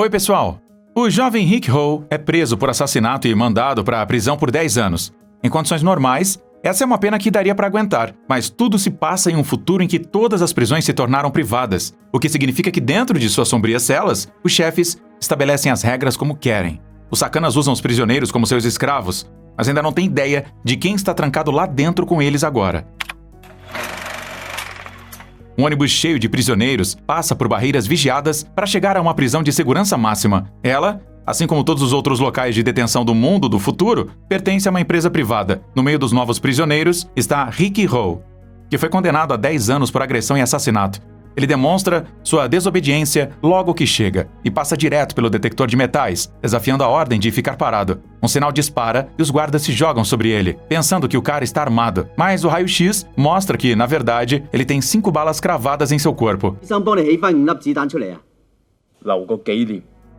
Oi, pessoal! O jovem Rick Ho é preso por assassinato e mandado para a prisão por 10 anos. Em condições normais, essa é uma pena que daria para aguentar, mas tudo se passa em um futuro em que todas as prisões se tornaram privadas, o que significa que dentro de suas sombrias celas, os chefes estabelecem as regras como querem. Os sacanas usam os prisioneiros como seus escravos, mas ainda não têm ideia de quem está trancado lá dentro com eles agora. Um ônibus cheio de prisioneiros passa por barreiras vigiadas para chegar a uma prisão de segurança máxima. Ela, assim como todos os outros locais de detenção do mundo do futuro, pertence a uma empresa privada. No meio dos novos prisioneiros está Rick Ho, que foi condenado a 10 anos por agressão e assassinato. Ele demonstra sua desobediência logo que chega e passa direto pelo detector de metais, desafiando a ordem de ficar parado. Um sinal dispara e os guardas se jogam sobre ele, pensando que o cara está armado. Mas o raio-x mostra que, na verdade, ele tem 5 balas cravadas em seu corpo.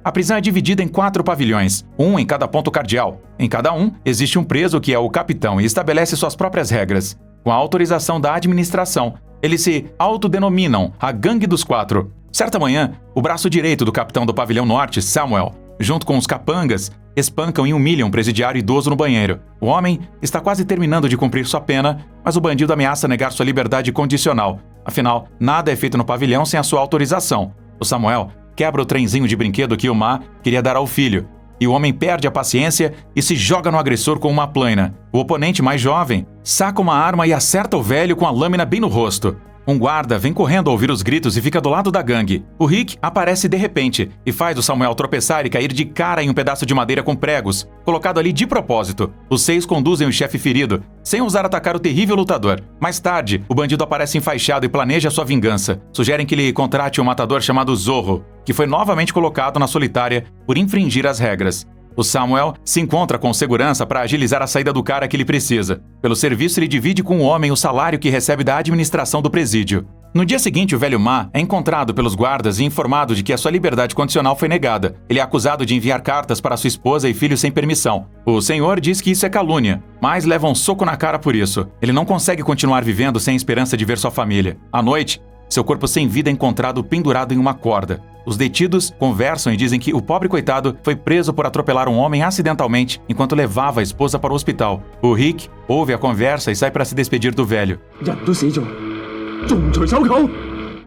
A prisão é dividida em 4 pavilhões, um em cada ponto cardeal. Em cada um, existe um preso que é o capitão e estabelece suas próprias regras. Com a autorização da administração, eles se autodenominam a Gangue dos Quatro. Certa manhã, o braço direito do capitão do pavilhão norte, Samuel, junto com os capangas, espancam e humilham um presidiário idoso no banheiro. O homem está quase terminando de cumprir sua pena, mas o bandido ameaça negar sua liberdade condicional. Afinal, nada é feito no pavilhão sem a sua autorização. O Samuel quebra o trenzinho de brinquedo que o Ma queria dar ao filho, e o homem perde a paciência e se joga no agressor com uma plaina. O oponente mais jovem saca uma arma e acerta o velho com a lâmina bem no rosto. Um guarda vem correndo ao ouvir os gritos e fica do lado da gangue. O Rick aparece de repente e faz o Samuel tropeçar e cair de cara em um pedaço de madeira com pregos, colocado ali de propósito. Os 6 conduzem o chefe ferido, sem ousar atacar o terrível lutador. Mais tarde, o bandido aparece enfaixado e planeja sua vingança. Sugerem que ele contrate um matador chamado Zorro, que foi novamente colocado na solitária por infringir as regras. O Samuel se encontra com segurança para agilizar a saída do cara que ele precisa. Pelo serviço, ele divide com o homem o salário que recebe da administração do presídio. No dia seguinte, o velho Ma é encontrado pelos guardas e informado de que a sua liberdade condicional foi negada. Ele é acusado de enviar cartas para sua esposa e filho sem permissão. O senhor diz que isso é calúnia, mas leva um soco na cara por isso. Ele não consegue continuar vivendo sem esperança de ver sua família. À noite, seu corpo sem vida é encontrado pendurado em uma corda. Os detidos conversam e dizem que o pobre coitado foi preso por atropelar um homem acidentalmente enquanto levava a esposa para o hospital. O Rick ouve a conversa e sai para se despedir do velho.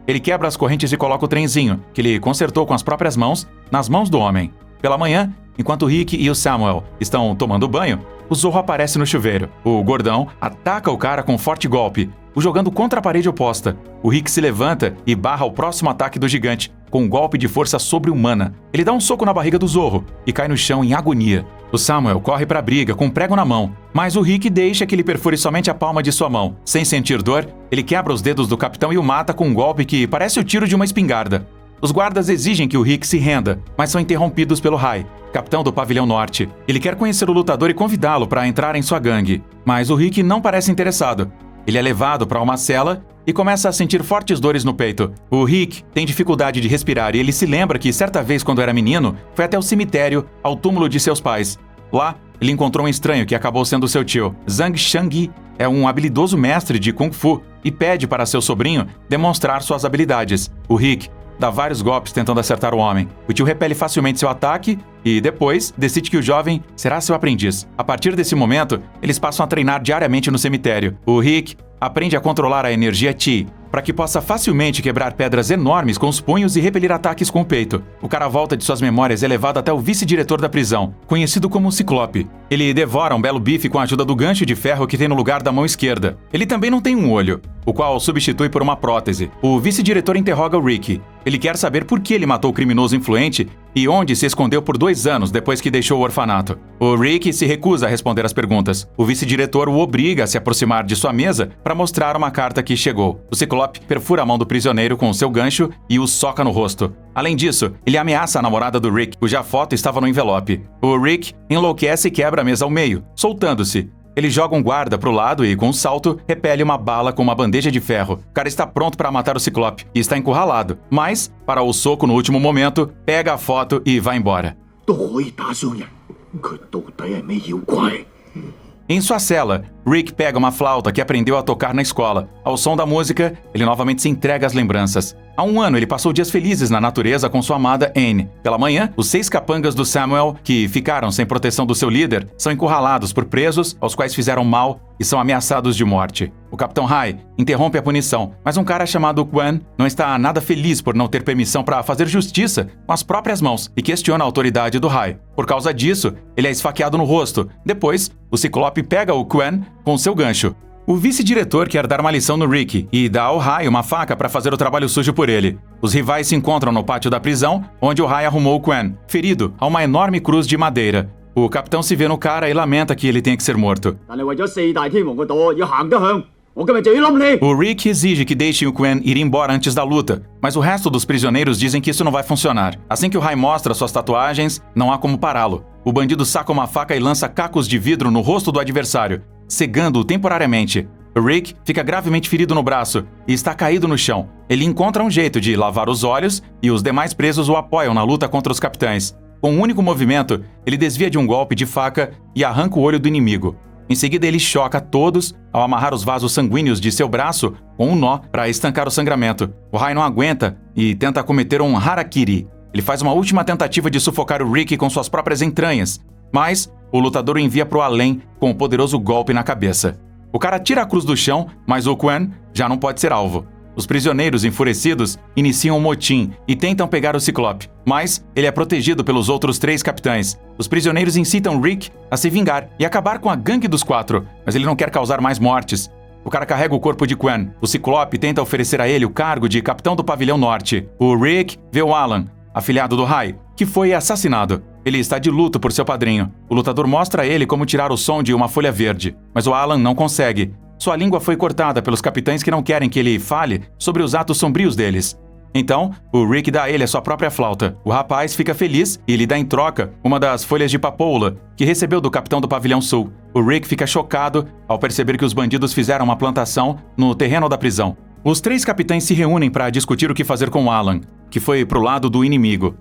Ele quebra as correntes e coloca o trenzinho, que ele consertou com as próprias mãos, nas mãos do homem. Pela manhã, enquanto o Rick e o Samuel estão tomando banho, o Zorro aparece no chuveiro. O gordão ataca o cara com um forte golpe, o jogando contra a parede oposta. O Rick se levanta e barra o próximo ataque do gigante, com um golpe de força sobre-humana. Ele dá um soco na barriga do Zorro e cai no chão em agonia. O Samuel corre para a briga com um prego na mão, mas o Rick deixa que ele perfure somente a palma de sua mão. Sem sentir dor, ele quebra os dedos do capitão e o mata com um golpe que parece o tiro de uma espingarda. Os guardas exigem que o Rick se renda, mas são interrompidos pelo Rai, capitão do pavilhão norte. Ele quer conhecer o lutador e convidá-lo para entrar em sua gangue, mas o Rick não parece interessado. Ele é levado para uma cela e começa a sentir fortes dores no peito. O Rick tem dificuldade de respirar e ele se lembra que certa vez quando era menino, foi até o cemitério, ao túmulo de seus pais. Lá, ele encontrou um estranho que acabou sendo seu tio. Zhang Shangyi é um habilidoso mestre de Kung Fu e pede para seu sobrinho demonstrar suas habilidades. O Rick dá vários golpes tentando acertar o homem. O tio repele facilmente seu ataque e, depois, decide que o jovem será seu aprendiz. A partir desse momento, eles passam a treinar diariamente no cemitério. O Rick aprende a controlar a energia Chi, para que possa facilmente quebrar pedras enormes com os punhos e repelir ataques com o peito. O cara volta de suas memórias e é levado até o vice-diretor da prisão, conhecido como Ciclope. Ele devora um belo bife com a ajuda do gancho de ferro que tem no lugar da mão esquerda. Ele também não tem um olho, o qual substitui por uma prótese. O vice-diretor interroga o Rick. Ele quer saber por que ele matou o criminoso influente e onde se escondeu por 2 anos depois que deixou o orfanato. O Rick se recusa a responder as perguntas. O vice-diretor o obriga a se aproximar de sua mesa para mostrar uma carta que chegou. O Ciclope perfura a mão do prisioneiro com seu gancho e o soca no rosto. Além disso, ele ameaça a namorada do Rick, cuja foto estava no envelope. O Rick enlouquece e quebra a mesa ao meio, soltando-se. Ele joga um guarda pro lado e, com um salto, repele uma bala com uma bandeja de ferro. O cara está pronto para matar o Ciclope e está encurralado. Mas, para o soco no último momento, pega a foto e vai embora. Em sua cela, Rick pega uma flauta que aprendeu a tocar na escola. Ao som da música, ele novamente se entrega às lembranças. Há um ano, ele passou dias felizes na natureza com sua amada Anne. Pela manhã, os 6 capangas do Samuel, que ficaram sem proteção do seu líder, são encurralados por presos aos quais fizeram mal e são ameaçados de morte. O Capitão Hai interrompe a punição, mas um cara chamado Quan não está nada feliz por não ter permissão para fazer justiça com as próprias mãos e questiona a autoridade do Hai. Por causa disso, ele é esfaqueado no rosto. Depois, o Ciclope pega o Quan com seu gancho. O vice-diretor quer dar uma lição no Rick e dá ao Hai uma faca para fazer o trabalho sujo por ele. Os rivais se encontram no pátio da prisão, onde o Hai arrumou o Quan, ferido a uma enorme cruz de madeira. O capitão se vê no cara e lamenta que ele tenha que ser morto. O Rick exige que deixem o Quan ir embora antes da luta, mas o resto dos prisioneiros dizem que isso não vai funcionar. Assim que o Hai mostra suas tatuagens, não há como pará-lo. O bandido saca uma faca e lança cacos de vidro no rosto do adversário, cegando-o temporariamente. Rick fica gravemente ferido no braço e está caído no chão. Ele encontra um jeito de lavar os olhos e os demais presos o apoiam na luta contra os capitães. Com um único movimento, ele desvia de um golpe de faca e arranca o olho do inimigo. Em seguida, ele choca todos ao amarrar os vasos sanguíneos de seu braço com um nó para estancar o sangramento. O Hai não aguenta e tenta cometer um harakiri. Ele faz uma última tentativa de sufocar o Rick com suas próprias entranhas, mas o lutador o envia para o além com um poderoso golpe na cabeça. O cara tira a cruz do chão, mas o Quan já não pode ser alvo. Os prisioneiros enfurecidos iniciam um motim e tentam pegar o Ciclope, mas ele é protegido pelos outros 3 capitães. Os prisioneiros incitam Rick a se vingar e acabar com a gangue dos 4, mas ele não quer causar mais mortes. O cara carrega o corpo de Quan. O Ciclope tenta oferecer a ele o cargo de capitão do pavilhão norte. O Rick vê o Alan, afilhado do Hai, que foi assassinado. Ele está de luto por seu padrinho. O lutador mostra a ele como tirar o som de uma folha verde, mas o Alan não consegue. Sua língua foi cortada pelos capitães que não querem que ele fale sobre os atos sombrios deles. Então, o Rick dá a ele a sua própria flauta. O rapaz fica feliz e lhe dá em troca uma das folhas de papoula que recebeu do capitão do pavilhão sul. O Rick fica chocado ao perceber que os bandidos fizeram uma plantação no terreno da prisão. Os 3 capitães se reúnem para discutir o que fazer com Alan, que foi pro lado do inimigo.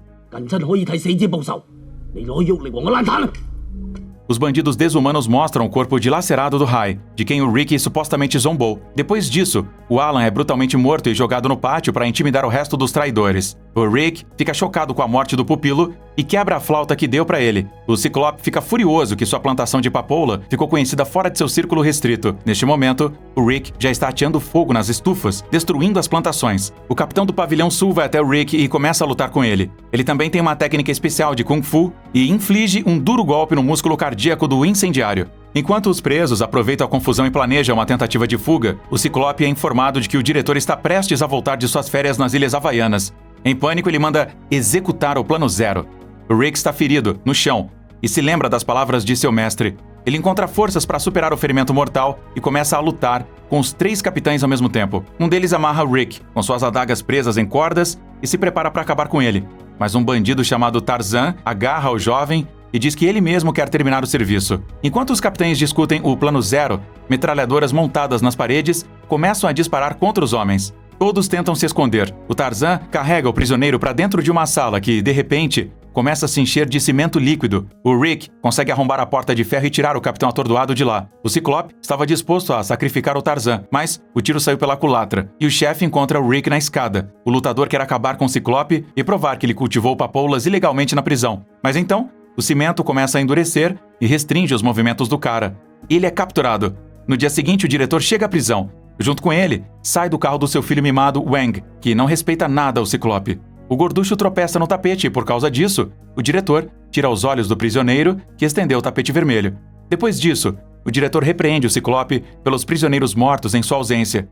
Os bandidos desumanos mostram o corpo dilacerado do Hai, de quem o Rick supostamente zombou. Depois disso, o Alan é brutalmente morto e jogado no pátio para intimidar o resto dos traidores. O Rick fica chocado com a morte do pupilo e quebra a flauta que deu para ele. O Ciclope fica furioso que sua plantação de papoula ficou conhecida fora de seu círculo restrito. Neste momento, o Rick já está ateando fogo nas estufas, destruindo as plantações. O capitão do pavilhão sul vai até o Rick e começa a lutar com ele. Ele também tem uma técnica especial de Kung Fu e inflige um duro golpe no músculo cardíaco do incendiário. Enquanto os presos aproveitam a confusão e planejam uma tentativa de fuga, o Ciclope é informado de que o diretor está prestes a voltar de suas férias nas Ilhas Havaianas. Em pânico, ele manda executar o Plano Zero. O Rick está ferido, no chão, e se lembra das palavras de seu mestre. Ele encontra forças para superar o ferimento mortal e começa a lutar com os 3 capitães ao mesmo tempo. Um deles amarra Rick, com suas adagas presas em cordas, e se prepara para acabar com ele. Mas um bandido chamado Tarzan agarra o jovem e diz que ele mesmo quer terminar o serviço. Enquanto os capitães discutem o Plano Zero, metralhadoras montadas nas paredes começam a disparar contra os homens. Todos tentam se esconder. O Tarzan carrega o prisioneiro para dentro de uma sala que, de repente, começa a se encher de cimento líquido. O Rick consegue arrombar a porta de ferro e tirar o capitão atordoado de lá. O Ciclope estava disposto a sacrificar o Tarzan, mas o tiro saiu pela culatra, e o chefe encontra o Rick na escada. O lutador quer acabar com o Ciclope e provar que ele cultivou papoulas ilegalmente na prisão. Mas então, o cimento começa a endurecer e restringe os movimentos do cara. Ele é capturado. No dia seguinte, o diretor chega à prisão. Junto com ele, sai do carro do seu filho mimado, Wang, que não respeita nada ao Ciclope. O gorducho tropeça no tapete e, por causa disso, o diretor tira os olhos do prisioneiro que estendeu o tapete vermelho. Depois disso, o diretor repreende o Ciclope pelos prisioneiros mortos em sua ausência.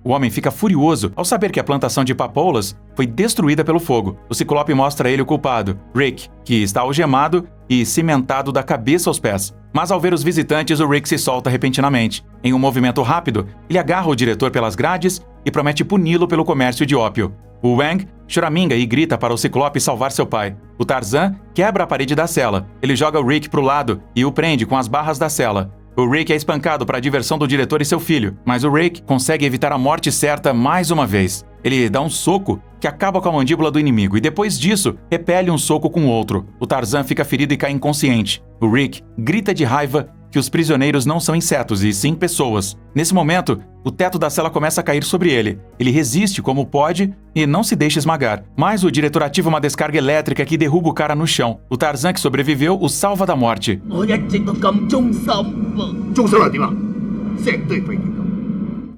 O homem fica furioso ao saber que a plantação de papoulas foi destruída pelo fogo. O Ciclope mostra a ele o culpado, Rick, que está algemado e cimentado da cabeça aos pés. Mas ao ver os visitantes, o Rick se solta repentinamente. Em um movimento rápido, ele agarra o diretor pelas grades e promete puni-lo pelo comércio de ópio. O Wang choraminga e grita para o Ciclope salvar seu pai. O Tarzan quebra a parede da cela. Ele joga o Rick para o lado e o prende com as barras da cela. O Rick é espancado para a diversão do diretor e seu filho, mas o Rick consegue evitar a morte certa mais uma vez. Ele dá um soco que acaba com a mandíbula do inimigo e depois disso repele um soco com o outro. O Tarzan fica ferido e cai inconsciente. O Rick grita de raiva que os prisioneiros não são insetos e sim pessoas. Nesse momento, o teto da cela começa a cair sobre ele. Ele resiste como pode e não se deixa esmagar. Mas o diretor ativa uma descarga elétrica que derruba o cara no chão. O Tarzan, que sobreviveu, o salva da morte.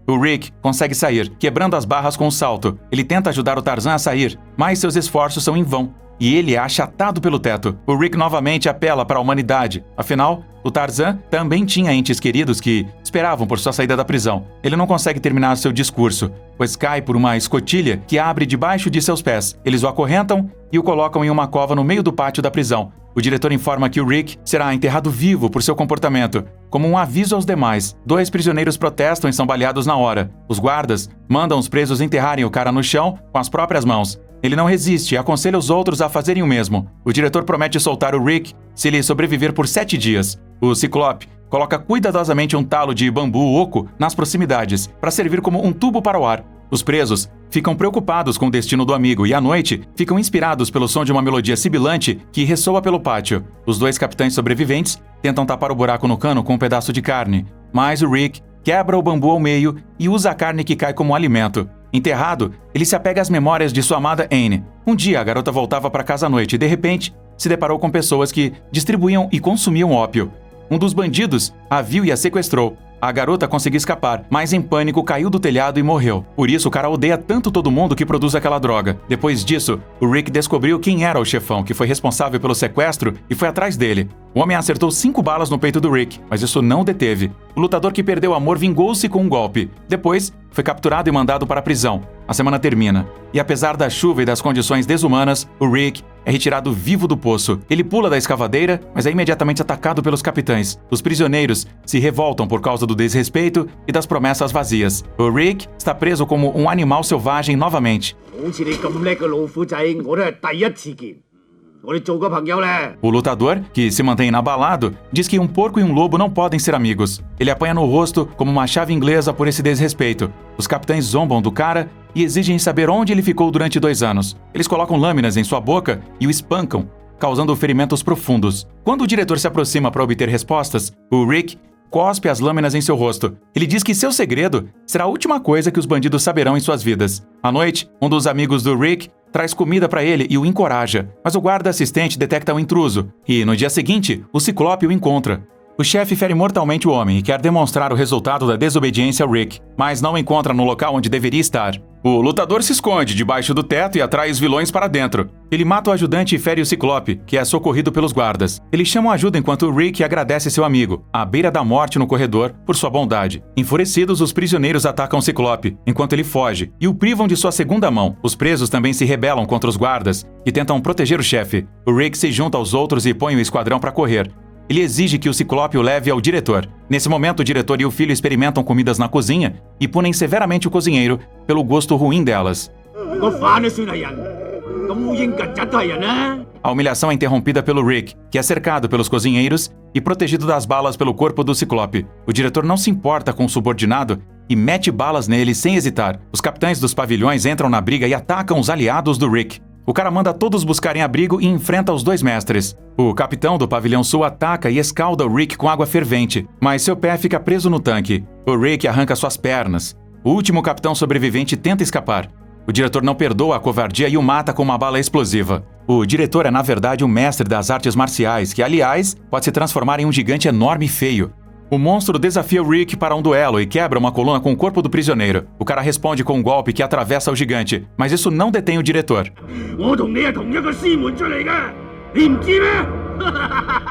O Rick consegue sair, quebrando as barras com um salto. Ele tenta ajudar o Tarzan a sair, mas seus esforços são em vão. E ele é achatado pelo teto. O Rick novamente apela para a humanidade. Afinal, o Tarzan também tinha entes queridos que esperavam por sua saída da prisão. Ele não consegue terminar seu discurso, pois cai por uma escotilha que abre debaixo de seus pés. Eles o acorrentam e o colocam em uma cova no meio do pátio da prisão. O diretor informa que o Rick será enterrado vivo por seu comportamento. Como um aviso aos demais, 2 prisioneiros protestam e são baleados na hora. Os guardas mandam os presos enterrarem o cara no chão com as próprias mãos. Ele não resiste e aconselha os outros a fazerem o mesmo. O diretor promete soltar o Rick se ele sobreviver por 7 dias. O Ciclope coloca cuidadosamente um talo de bambu oco nas proximidades, para servir como um tubo para o ar. Os presos ficam preocupados com o destino do amigo e, à noite, ficam inspirados pelo som de uma melodia sibilante que ressoa pelo pátio. Os 2 capitães sobreviventes tentam tapar o buraco no cano com um pedaço de carne, mas o Rick quebra o bambu ao meio e usa a carne que cai como alimento. Enterrado, ele se apega às memórias de sua amada Anne. Um dia, a garota voltava para casa à noite e, de repente, se deparou com pessoas que distribuíam e consumiam ópio. Um dos bandidos a viu e a sequestrou. A garota conseguiu escapar, mas em pânico caiu do telhado e morreu. Por isso, o cara odeia tanto todo mundo que produz aquela droga. Depois disso, o Rick descobriu quem era o chefão que foi responsável pelo sequestro e foi atrás dele. O homem acertou 5 balas no peito do Rick, mas isso não o deteve. O lutador que perdeu o amor vingou-se com um golpe. Depois, foi capturado e mandado para a prisão. A semana termina. E apesar da chuva e das condições desumanas, o Rick é retirado vivo do poço. Ele pula da escavadeira, mas é imediatamente atacado pelos capitães. Os prisioneiros se revoltam por causa do desrespeito e das promessas vazias. O Rick está preso como um animal selvagem novamente. O lutador, que se mantém inabalado, diz que um porco e um lobo não podem ser amigos. Ele apanha no rosto como uma chave inglesa por esse desrespeito. Os capitães zombam do cara e exigem saber onde ele ficou durante 2 anos. Eles colocam lâminas em sua boca e o espancam, causando ferimentos profundos. Quando o diretor se aproxima para obter respostas, o Rick cospe as lâminas em seu rosto. Ele diz que seu segredo será a última coisa que os bandidos saberão em suas vidas. À noite, um dos amigos do Rick traz comida para ele e o encoraja, mas o guarda assistente detecta o intruso, e no dia seguinte, o Ciclope o encontra. O chefe fere mortalmente o homem e quer demonstrar o resultado da desobediência ao Rick, mas não o encontra no local onde deveria estar. O lutador se esconde debaixo do teto e atrai os vilões para dentro. Ele mata o ajudante e fere o Ciclope, que é socorrido pelos guardas. Eles chamam ajuda enquanto o Rick agradece seu amigo, à beira da morte no corredor, por sua bondade. Enfurecidos, os prisioneiros atacam o Ciclope, enquanto ele foge, e o privam de sua segunda mão. Os presos também se rebelam contra os guardas, que tentam proteger o chefe. O Rick se junta aos outros e põe o esquadrão para correr. Ele exige que o Ciclope o leve ao diretor. Nesse momento, o diretor e o filho experimentam comidas na cozinha e punem severamente o cozinheiro pelo gosto ruim delas. A humilhação é interrompida pelo Rick, que é cercado pelos cozinheiros e protegido das balas pelo corpo do Ciclope. O diretor não se importa com o subordinado e mete balas nele sem hesitar. Os capitães dos pavilhões entram na briga e atacam os aliados do Rick. O cara manda todos buscarem abrigo e enfrenta os 2 mestres. O capitão do pavilhão sul ataca e escalda o Rick com água fervente, mas seu pé fica preso no tanque. O Rick arranca suas pernas. O último capitão sobrevivente tenta escapar. O diretor não perdoa a covardia e o mata com uma bala explosiva. O diretor é, na verdade, um mestre das artes marciais, que, aliás, pode se transformar em um gigante enorme e feio. O monstro desafia o Rick para um duelo e quebra uma coluna com o corpo do prisioneiro. O cara responde com um golpe que atravessa o gigante, mas isso não detém o diretor.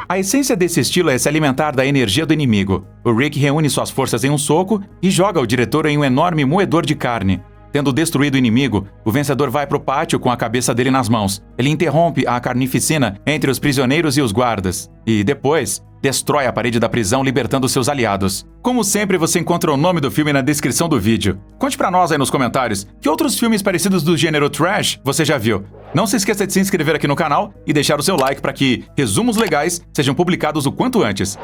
A essência desse estilo é se alimentar da energia do inimigo. O Rick reúne suas forças em um soco e joga o diretor em um enorme moedor de carne. Tendo destruído o inimigo, o vencedor vai para o pátio com a cabeça dele nas mãos. Ele interrompe a carnificina entre os prisioneiros e os guardas. E depois, destrói a parede da prisão, libertando seus aliados. Como sempre, você encontra o nome do filme na descrição do vídeo. Conte pra nós aí nos comentários que outros filmes parecidos do gênero trash você já viu. Não se esqueça de se inscrever aqui no canal e deixar o seu like para que resumos legais sejam publicados o quanto antes.